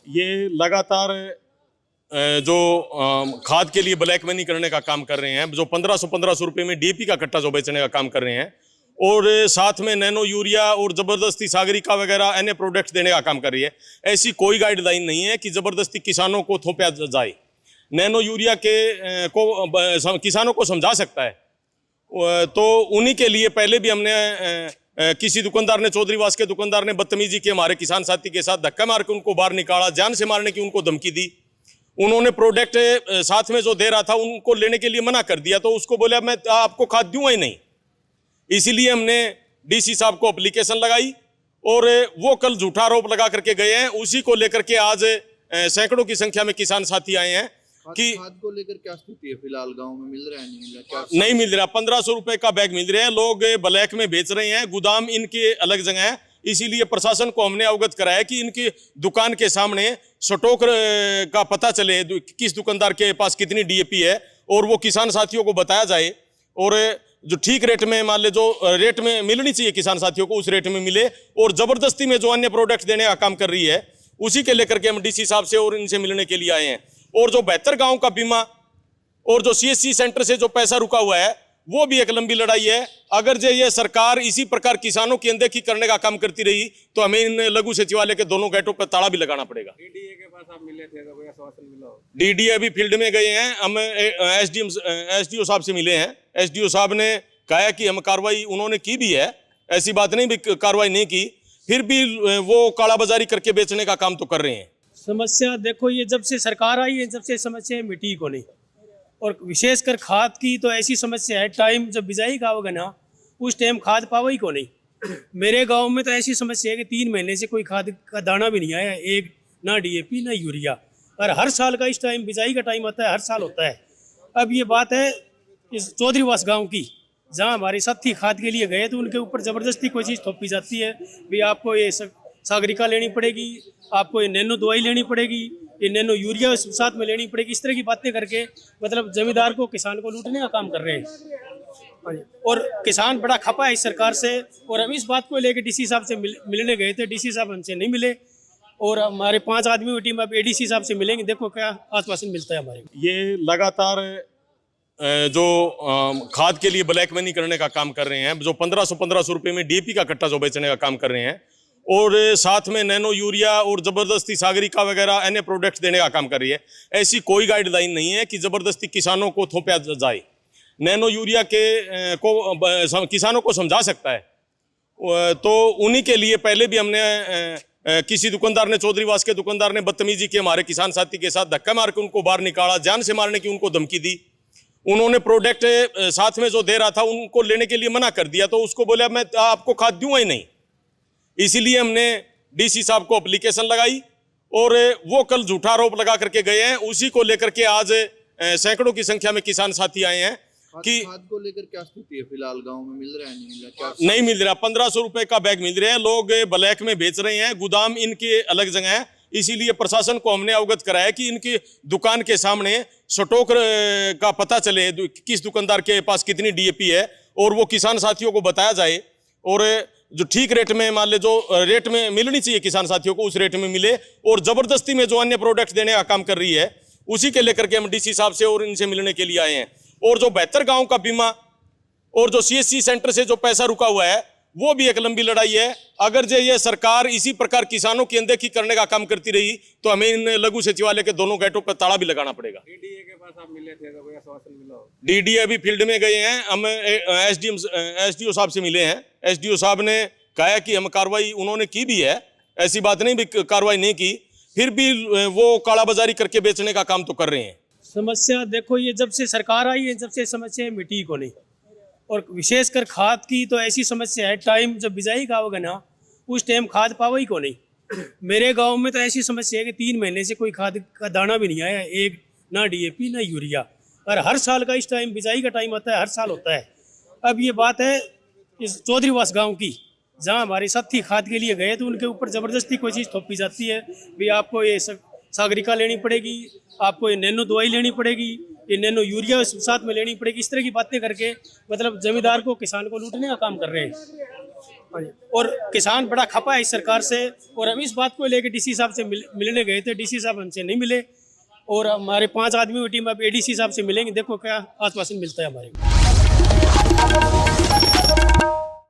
ये लगातार जो खाद के लिए ब्लैक मनी करने का काम कर रहे हैं, जो 1500 रुपए में डीएपी का कट्टा जो बेचने का काम कर रहे हैं, और साथ में नैनो यूरिया और जबरदस्ती सागरिका वगैरह अन्य प्रोडक्ट्स देने का काम कर रही है। ऐसी कोई गाइडलाइन नहीं है कि जबरदस्ती किसानों को थोपा जाए। नैनो यूरिया को किसानों को समझा सकता है, तो उन्हीं के लिए पहले भी हमने किसी दुकानदार ने, चौधरीवास के दुकानदार ने बदतमीजी की, हमारे किसान साथी के साथ धक्का मार के उनको बाहर निकाला, जान से मारने की उनको धमकी दी। उन्होंने प्रोडक्ट साथ में जो दे रहा था उनको लेने के लिए मना कर दिया, तो उसको बोला मैं आपको खाद दूंगा ही नहीं। इसीलिए हमने डीसी साहब को एप्लीकेशन लगाई और वो कल झूठा आरोप लगा करके गए हैं। उसी को लेकर के आज सैकड़ों की संख्या में किसान साथी आए हैं कि खाद को लेकर क्या स्थिति है फिलहाल गांव में? मिल रहा है, नहीं मिल रहा? क्या नहीं मिल रहा। 1500 रुपए का बैग मिल रहे हैं, लोग ब्लैक में बेच रहे हैं, गोदाम इनके अलग जगह है। इसीलिए प्रशासन को हमने अवगत कराया कि इनकी दुकान के सामने स्टॉक का पता चले, किस दुकानदार के पास कितनी डीएपी है, और वो किसान साथियों को बताया जाए, और जो ठीक रेट में, मान ले जो रेट में मिलनी चाहिए किसान साथियों को, उस रेट में मिले। और जबरदस्ती में जो अन्य प्रोडक्ट देने का काम कर रही है, उसी के लेकर के हम डीसी साहब से और इनसे मिलने के लिए आए हैं। और जो 72 गांव का बीमा और जो सीएससी सेंटर से जो पैसा रुका हुआ है, वो भी एक लंबी लड़ाई है। अगर जो ये सरकार इसी प्रकार किसानों की अनदेखी करने का काम करती रही, तो हमें इन लघु सचिवालय के दोनों गेटों पर ताला भी लगाना पड़ेगा। डीडीए के पास आप मिले थे, कोई आश्वासन मिला? डीडीए अभी फील्ड में गए हैं, हम एसडीओ साहब से मिले हैं। एसडीओ साहब ने कहा कि हम कार्रवाई उन्होंने की भी है, ऐसी बात नहीं भी कार्रवाई नहीं की, फिर भी वो कालाबाजारी करके बेचने का काम तो कर रहे हैं। समस्या देखो, ये जब से सरकार आई है, जब से समस्या मिटी को नहीं, और विशेषकर खाद की तो ऐसी समस्या है, टाइम जब बिजाई का होगा ना, उस टाइम खाद पावा ही को नहीं। मेरे गांव में तो ऐसी समस्या है कि 3 महीने से कोई खाद का दाना भी नहीं आया, एक ना डीएपी ना यूरिया। और हर साल का इस टाइम बिजाई का टाइम आता है, हर साल होता है। अब ये बात है इस चौधरीवास गाँव की, जहाँ हमारे साथी खाद के लिए गए तो उनके ऊपर ज़बरदस्ती कोई चीज़ थोपी जाती है, भी आपको ये सागरिका लेनी पड़ेगी, आपको ये नैनो दवाई लेनी पड़ेगी, ये नैनो यूरिया साथ में लेनी पड़ेगी। इस तरह की बातें करके मतलब जमींदार को, किसान को लूटने का काम कर रहे हैं। और किसान बड़ा खपा है इस सरकार से। और हम इस बात को लेकर डीसी साहब से मिलने गए थे, डीसी साहब हमसे नहीं मिले, और हमारे 5 आदमी की टीम अब एडीसी साहब से मिलेंगे, देखो क्या आश्वासन मिलता है हमारे। ये लगातार जो खाद के लिए ब्लैक मनी करने का काम कर रहे हैं, जो 1500 रुपए में डीएपी का कट्टा जो बेचने का काम कर रहे हैं, और साथ में नैनो यूरिया और जबरदस्ती सागरिका वगैरह अन्य प्रोडक्ट्स देने का काम कर रही है। ऐसी कोई गाइडलाइन नहीं है कि जबरदस्ती किसानों को थोपा जाए। नैनो यूरिया को किसानों को समझा सकता है, तो उन्हीं के लिए पहले भी हमने किसी दुकानदार ने, चौधरीवास के दुकानदार ने बदतमीजी की, हमारे किसान साथी के साथ धक्का मार के उनको बाहर निकाला, जान से मारने की उनको धमकी दी। उन्होंने प्रोडक्ट साथ में जो दे रहा था उनको लेने के लिए मना कर दिया, तो उसको बोला मैं आपको खाद दूंगा ही नहीं। इसीलिए हमने डीसी साहब को एप्लीकेशन लगाई और वो कल झूठा आरोप लगा करके गए हैं। उसी को लेकर के आज सैकड़ों की संख्या में किसान साथी आए हैं कि खाद को लेकर क्या स्थिति है फिलहाल गांव में? मिल रहा है, नहीं मिल रहा? क्या नहीं मिल रहा। 1500 रुपए का बैग मिल रहे हैं, लोग ब्लैक में बेच रहे हैं, गोदाम इनके अलग जगह है। इसीलिए प्रशासन को हमने अवगत कराया कि इनकी दुकान के सामने स्टॉक का पता चले, किस दुकानदार के पास कितनी डीएपी है, और वो किसान साथियों को बताया जाए, और जो ठीक रेट में, मान ले जो रेट में मिलनी चाहिए किसान साथियों को, उस रेट में मिले। और जबरदस्ती में जो अन्य प्रोडक्ट देने का काम कर रही है, उसी के लेकर के हम डीसी साहब से और इनसे मिलने के लिए आए हैं। और जो 72 गांव का बीमा और जो सीएससी सेंटर से जो पैसा रुका हुआ है, वो भी एक लंबी लड़ाई है। अगर जो ये सरकार इसी प्रकार किसानों की अनदेखी करने का काम करती रही, तो हमें इन लघु सचिवालय के दोनों गेटों पर ताला भी लगाना पड़ेगा। डीडीए के पास आप मिले थे, कोई आश्वासन मिला? डीडीए अभी फील्ड में गए हैं, हम एसडीओ साहब से मिले हैं। एसडीओ साहब ने कहा कि हम कार्रवाई उन्होंने की भी है, ऐसी बात नहीं भी कार्रवाई नहीं की, फिर भी वो कालाबाजारी करके बेचने का काम तो कर रहे हैं। समस्या देखो, ये जब से सरकार आई है, जब से समस्या मिटी को नहीं, और विशेषकर खाद की तो ऐसी समस्या है, टाइम जब बिजाई का होगा ना, उस टाइम खाद पावा ही को नहीं। मेरे गांव में तो ऐसी समस्या है कि 3 महीने से कोई खाद का दाना भी नहीं आया, एक ना डीएपी ना यूरिया। और हर साल का इस टाइम बिजाई का टाइम आता है, हर साल होता है। अब ये बात है इस चौधरीवास गाँव की, जहाँ हमारे साथी खाद के लिए गए तो उनके ऊपर ज़बरदस्ती कोई चीज़ थोपी जाती है, भी आपको ये सागरिका लेनी पड़ेगी, आपको ये नैनो दवाई लेनी पड़ेगी, ये नैनो यूरिया साथ में लेनी पड़ेगी। इस तरह की बातें करके मतलब जमींदार को, किसान को लूटने का काम कर रहे हैं। हाँ जी। और किसान बड़ा खपा है इस सरकार से, और हम इस बात को लेकर डीसी साहब से मिलने गए थे, डीसी साहब हमसे नहीं मिले, और हमारे 5 आदमियों की टीम अब एडीसी साहब से मिलेंगे, देखो क्या आश्वासन मिलता है हमारे को।